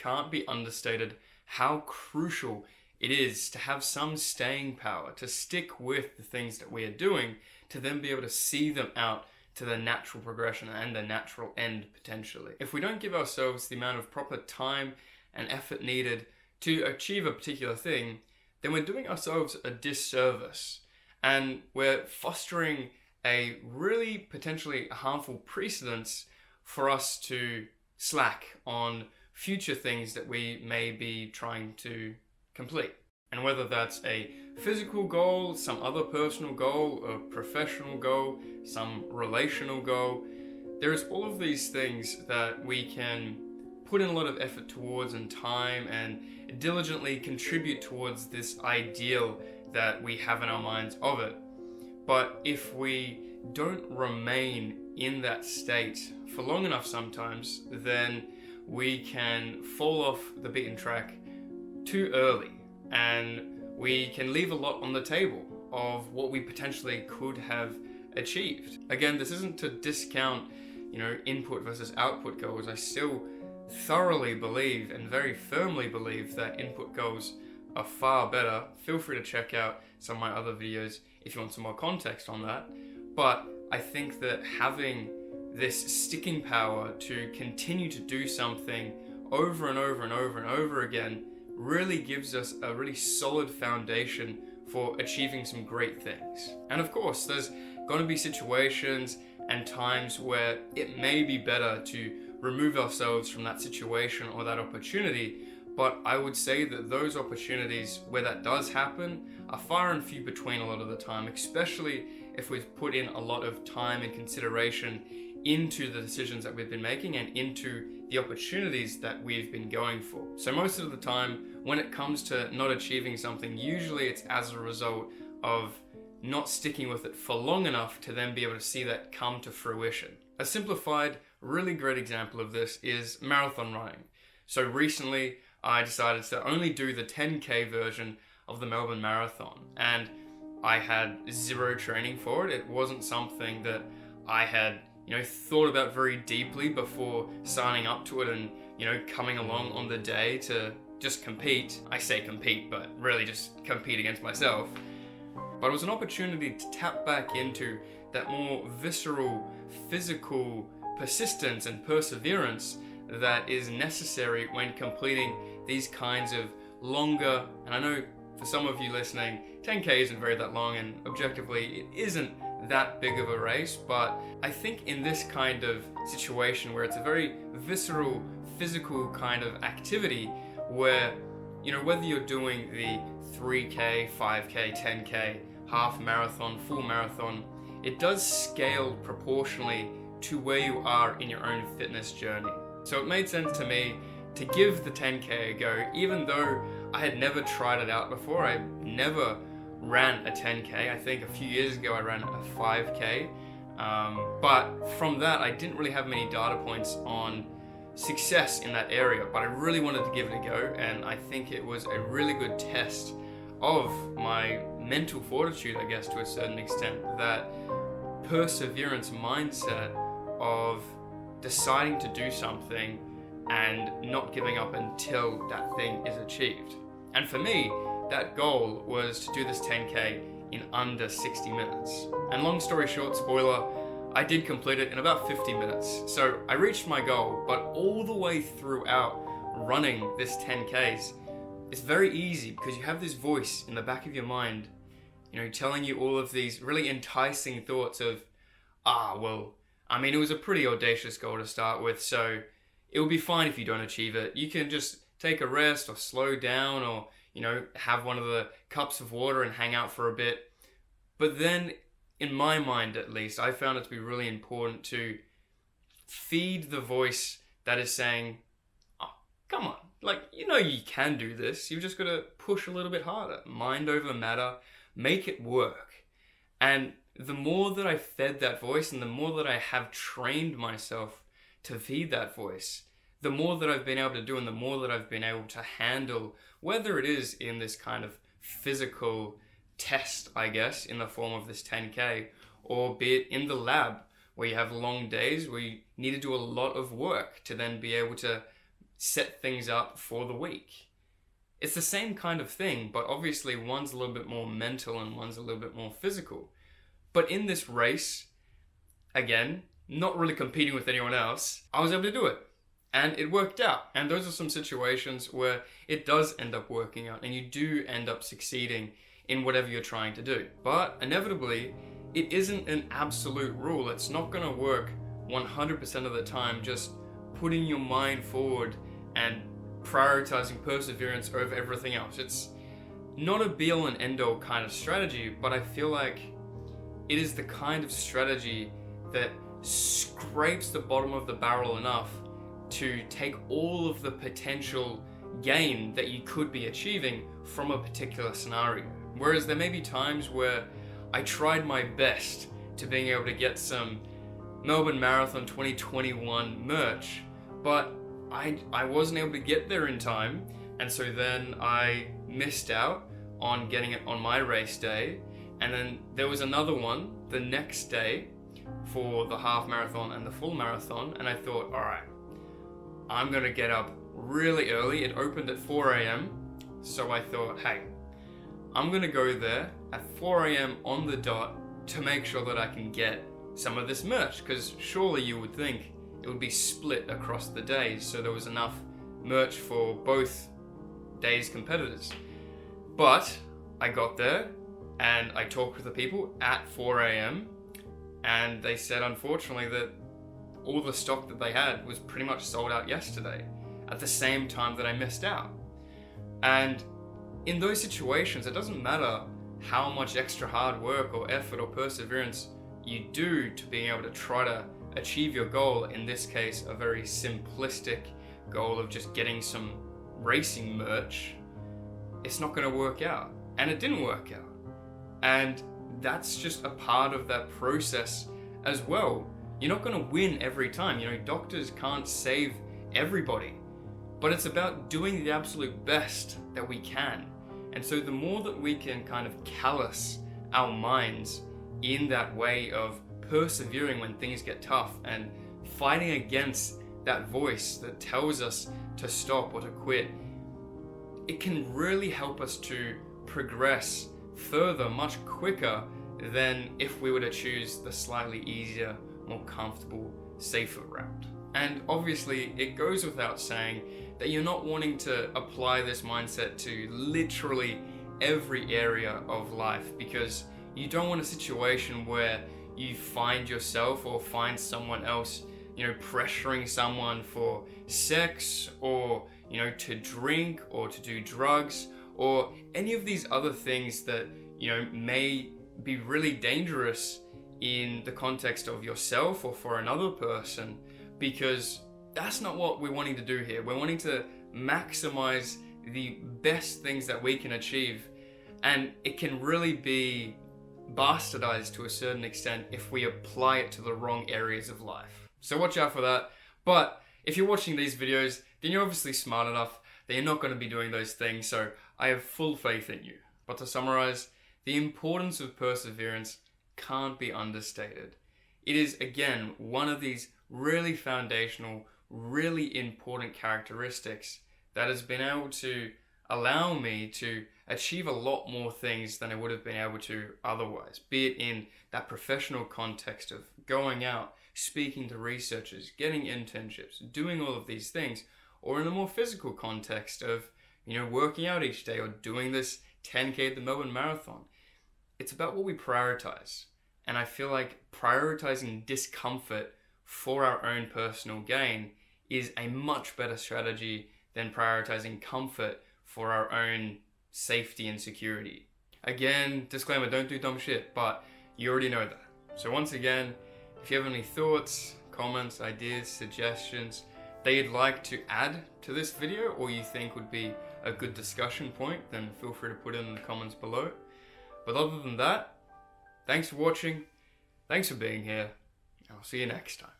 can't be understated how crucial it is to have some staying power, to stick with the things that we are doing, to then be able to see them out to the natural progression and the natural end potentially. If we don't give ourselves the amount of proper time and effort needed to achieve a particular thing, then we're doing ourselves a disservice, and we're fostering a really potentially harmful precedence for us to slack on future things that we may be trying to complete. And whether that's a physical goal, some other personal goal, a professional goal, some relational goal, there's all of these things that we can put in a lot of effort towards and time and diligently contribute towards this ideal that we have in our minds of it. But if we don't remain in that state for long enough sometimes, then we can fall off the beaten track too early, and we can leave a lot on the table of what we potentially could have achieved. Again, this isn't to discount, input versus output goals. I still thoroughly believe and very firmly believe that input goals are far better. Feel free to check out some of my other videos if you want some more context on that. But I think that having this sticking power to continue to do something over and over and over and over again really gives us a really solid foundation for achieving some great things. And of course, there's going to be situations and times where it may be better to remove ourselves from that situation or that opportunity, but I would say that those opportunities where that does happen are far and few between a lot of the time, especially if we've put in a lot of time and consideration into the decisions that we've been making and into the opportunities that we've been going for. So most of the time, when it comes to not achieving something, usually it's as a result of not sticking with it for long enough to then be able to see that come to fruition. A simplified, really great example of this is marathon running. So recently, I decided to only do the 10K version of the Melbourne Marathon, and I had zero training for it. It wasn't something that I had thought about very deeply before signing up to it and, coming along on the day to just compete. I say compete, but really just compete against myself. But it was an opportunity to tap back into that more visceral, physical persistence and perseverance that is necessary when completing these kinds of longer, and I know for some of you listening, 10K isn't very that long, and objectively it isn't that big of a race, but I think in this kind of situation where it's a very visceral, physical kind of activity where, whether you're doing the 3K, 5K, 10K, half marathon, full marathon, it does scale proportionally to where you are in your own fitness journey. So it made sense to me to give the 10K a go, even though I had never tried it out before. I never ran a 10K. I think a few years ago I ran a 5K. But from that, I didn't really have many data points on success in that area, but I really wanted to give it a go, and I think it was a really good test of my mental fortitude, I guess, to a certain extent, that perseverance mindset of deciding to do something and not giving up until that thing is achieved. And for me, that goal was to do this 10K in under 60 minutes. And long story short, spoiler, I did complete it in about 50 minutes. So I reached my goal, but all the way throughout running this 10Ks, it's very easy because you have this voice in the back of your mind, telling you all of these really enticing thoughts of, it was a pretty audacious goal to start with, so it will be fine if you don't achieve it. You can just take a rest or slow down or, have one of the cups of water and hang out for a bit. But then, in my mind at least, I found it to be really important to feed the voice that is saying, oh, come on, you can do this. You've just got to push a little bit harder. Mind over matter, make it work. And the more that I fed that voice and the more that I have trained myself to feed that voice, the more that I've been able to do and the more that I've been able to handle, whether it is in this kind of physical test, I guess, in the form of this 10K, or be it in the lab where you have long days where you need to do a lot of work to then be able to set things up for the week. It's the same kind of thing, but obviously one's a little bit more mental and one's a little bit more physical. But in this race, again, not really competing with anyone else, I was able to do it. And it worked out. And those are some situations where it does end up working out and you do end up succeeding in whatever you're trying to do. But inevitably, it isn't an absolute rule. It's not going to work 100% of the time just putting your mind forward and prioritizing perseverance over everything else. It's not a be-all and end-all kind of strategy, but I feel like it is the kind of strategy that scrapes the bottom of the barrel enough to take all of the potential gain that you could be achieving from a particular scenario. Whereas there may be times where I tried my best to being able to get some Melbourne Marathon 2021 merch, but I wasn't able to get there in time, and so then I missed out on getting it on my race day. And then there was another one the next day for the half marathon and the full marathon, and I thought, all right, I'm gonna get up really early. It opened at 4 a.m. So I thought, hey, I'm gonna go there at 4 a.m. on the dot to make sure that I can get some of this merch, because surely you would think it would be split across the days so there was enough merch for both days' competitors. But I got there and I talked with the people at 4 a.m. and they said, unfortunately, that all the stock that they had was pretty much sold out yesterday at the same time that I missed out. And in those situations, it doesn't matter how much extra hard work or effort or perseverance you do to being able to try to achieve your goal, in this case, a very simplistic goal of just getting some racing merch, it's not going to work out. And it didn't work out. And that's just a part of that process as well. You're not going to win every time. You know, doctors can't save everybody. But it's about doing the absolute best that we can. And so the more that we can kind of callous our minds in that way of persevering when things get tough and fighting against that voice that tells us to stop or to quit, it can really help us to progress further much quicker than if we were to choose the slightly easier, more comfortable, safer route. And obviously it goes without saying that you're not wanting to apply this mindset to literally every area of life, because you don't want a situation where you find yourself or find someone else, you know, pressuring someone for sex or, you know, to drink or to do drugs or any of these other things that, you know, may be really dangerous in the context of yourself or for another person, because that's not what we're wanting to do here. We're wanting to maximize the best things that we can achieve, and it can really be bastardized to a certain extent if we apply it to the wrong areas of life. So watch out for that. But if you're watching these videos, then you're obviously smart enough that you're not going to be doing those things, so I have full faith in you. But to summarize, the importance of perseverance can't be understated. It is, again, one of these really foundational, really important characteristics that has been able to allow me to achieve a lot more things than I would have been able to otherwise, be it in that professional context of going out, speaking to researchers, getting internships, doing all of these things, or in a more physical context of, you know, working out each day or doing this 10K at the Melbourne Marathon. It's about what we prioritize. And I feel like prioritizing discomfort for our own personal gain is a much better strategy than prioritizing comfort for our own safety and security. Again, disclaimer, don't do dumb shit, but you already know that. So once again, if you have any thoughts, comments, ideas, suggestions that you'd like to add to this video or you think would be a good discussion point, then feel free to put it in the comments below. But other than that, thanks for watching, thanks for being here, and I'll see you next time.